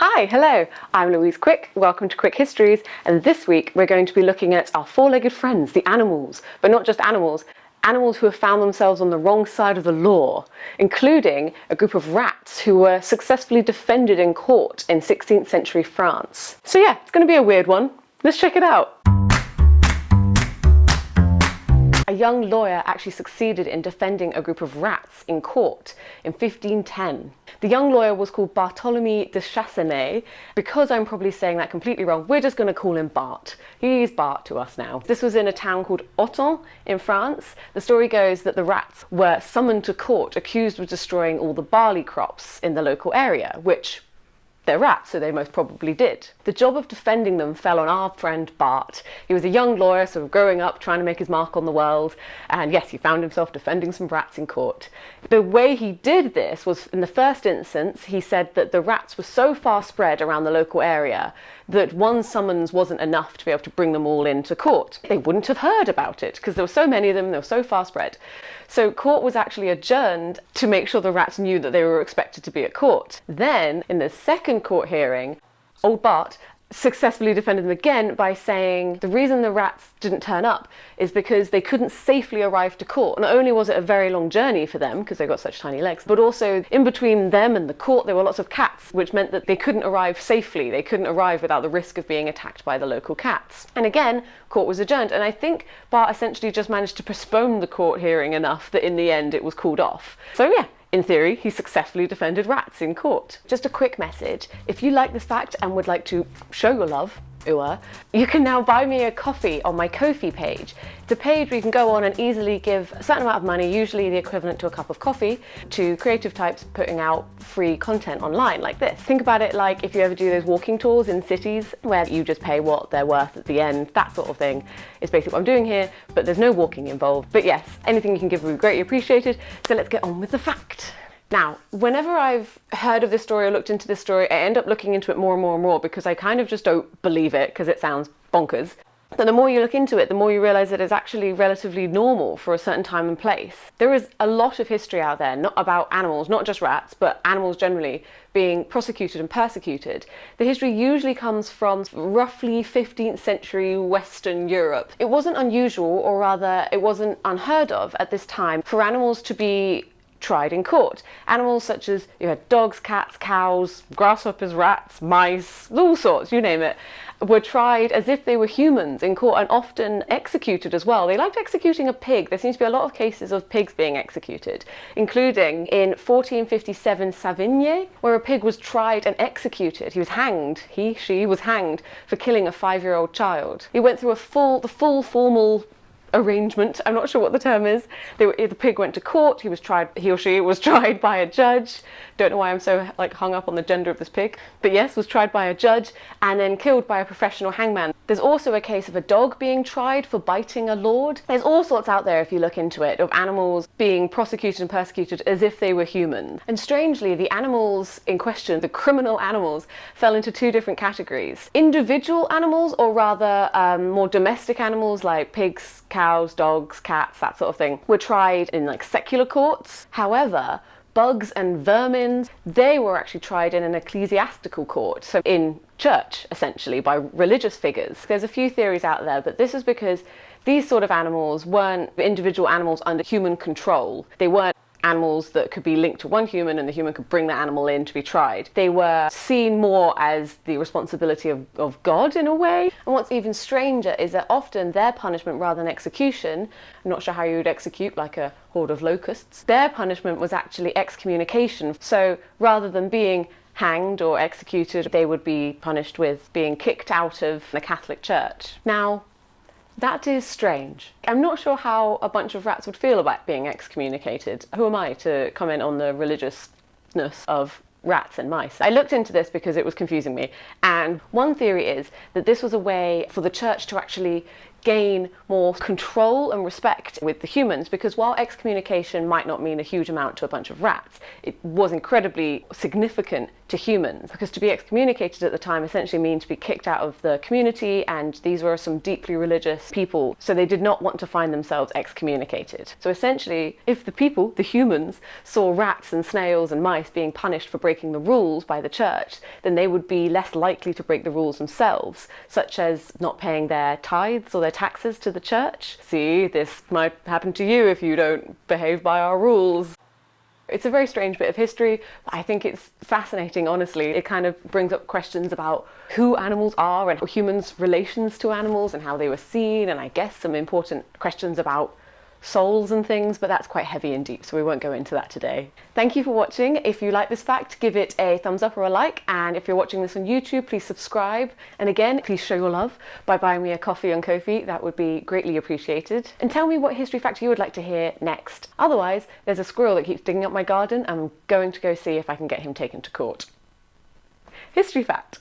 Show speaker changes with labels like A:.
A: Hi, hello, I'm Louise Quick, welcome to Quick Histories, and this week we're going to be looking at our four-legged friends, the animals, but not just animals who have found themselves on the wrong side of the law, including a group of rats who were successfully defended in court in 16th century France. So yeah, it's going to be a weird one. Let's check it out. A young lawyer actually succeeded in defending a group of rats in court in 1510. The young lawyer was called Barthélemy de Chasseneuil. Because I'm probably saying that completely wrong, we're just going to call him Bart. He's Bart to us now. This was in a town called Autun in France. The story goes that the rats were summoned to court accused of destroying all the barley crops in the local area, which they're rats, so they most probably did. The job of defending them fell on our friend Bart. He was a young lawyer, sort of growing up, trying to make his mark on the world, and yes, he found himself defending some rats in court. The way he did this was, in the first instance, he said that the rats were so far spread around the local area that one summons wasn't enough to be able to bring them all into court. They wouldn't have heard about it because there were so many of them, they were so far spread. So court was actually adjourned to make sure the rats knew that they were expected to be at court. Then, in the second court hearing, old Bart successfully defended them again by saying the reason the rats didn't turn up is because they couldn't safely arrive to court. Not only was it a very long journey for them because they got such tiny legs, but also in between them and the court there were lots of cats, which meant that they couldn't arrive safely. They couldn't arrive without the risk of being attacked by the local cats. And again, court was adjourned, and I think Bart essentially just managed to postpone the court hearing enough that in the end it was called off. So yeah, in theory, he successfully defended rats in court. Just a quick message, if you like this fact and would like to show your love, you can now buy me a coffee on my Ko-fi page. It's a page where you can go on and easily give a certain amount of money, usually the equivalent to a cup of coffee, to creative types putting out free content online like this. Think about it like if you ever do those walking tours in cities where you just pay what they're worth at the end, that sort of thing is basically what I'm doing here, but there's no walking involved. But yes, anything you can give would be greatly appreciated, so let's get on with the fact. Now, whenever I've heard of this story or looked into this story, I end up looking into it more and more and more because I kind of just don't believe it because it sounds bonkers. But the more you look into it, the more you realise that it's actually relatively normal for a certain time and place. There is a lot of history out there, not about animals, not just rats, but animals generally being prosecuted and persecuted. The history usually comes from roughly 15th century Western Europe. It wasn't unusual, or rather it wasn't unheard of at this time, for animals to be tried in court. Animals such as, you had dogs, cats, cows, grasshoppers, rats, mice, all sorts, you name it, were tried as if they were humans in court and often executed as well. They liked executing a pig. There seems to be a lot of cases of pigs being executed, including in 1457 Savigny, where a pig was tried and executed. He was hanged, she was hanged for killing a 5-year-old child. He went through the full formal arrangement, I'm not sure what the term is. The pig went to court, he or she was tried by a judge. Don't know why I'm so hung up on the gender of this pig, but yes, was tried by a judge and then killed by a professional hangman. There's also a case of a dog being tried for biting a lord. There's all sorts out there, if you look into it, of animals being prosecuted and persecuted as if they were human. And strangely, the animals in question, the criminal animals, fell into two different categories. Individual animals, or rather more domestic animals like pigs, cows, dogs, cats, that sort of thing, were tried in secular courts. However, bugs and vermin, they were actually tried in an ecclesiastical court, so in church, essentially, by religious figures. There's a few theories out there, but this is because these sort of animals weren't individual animals under human control. They weren't animals that could be linked to one human and the human could bring the animal in to be tried. They were seen more as the responsibility of God in a way. And what's even stranger is that often their punishment, rather than execution, I'm not sure how you would execute like a horde of locusts, their punishment was actually excommunication. So rather than being hanged or executed, they would be punished with being kicked out of the Catholic Church. Now, that is strange. I'm not sure how a bunch of rats would feel about being excommunicated. Who am I to comment on the religiousness of rats and mice? I looked into this because it was confusing me, and one theory is that this was a way for the church to actually gain more control and respect with the humans, because while excommunication might not mean a huge amount to a bunch of rats, it was incredibly significant to humans, because to be excommunicated at the time essentially means to be kicked out of the community, and these were some deeply religious people, so they did not want to find themselves excommunicated. So essentially, if the people, the humans, saw rats and snails and mice being punished for breaking the rules by the church, then they would be less likely to break the rules themselves, such as not paying their tithes or their taxes to the church. See, this might happen to you if you don't behave by our rules. It's a very strange bit of history, but I think it's fascinating, honestly. It kind of brings up questions about who animals are and humans' relations to animals and how they were seen, and I guess some important questions about souls and things, but that's quite heavy and deep, so we won't go into that today. Thank you for watching. If you like this fact, give it a thumbs up or a like, and if you're watching this on YouTube, please subscribe, and again, please show your love by buying me a coffee on Ko-fi. That would be greatly appreciated. And tell me what history fact you would like to hear next. Otherwise, there's a squirrel that keeps digging up my garden, and I'm going to go see if I can get him taken to court. History fact.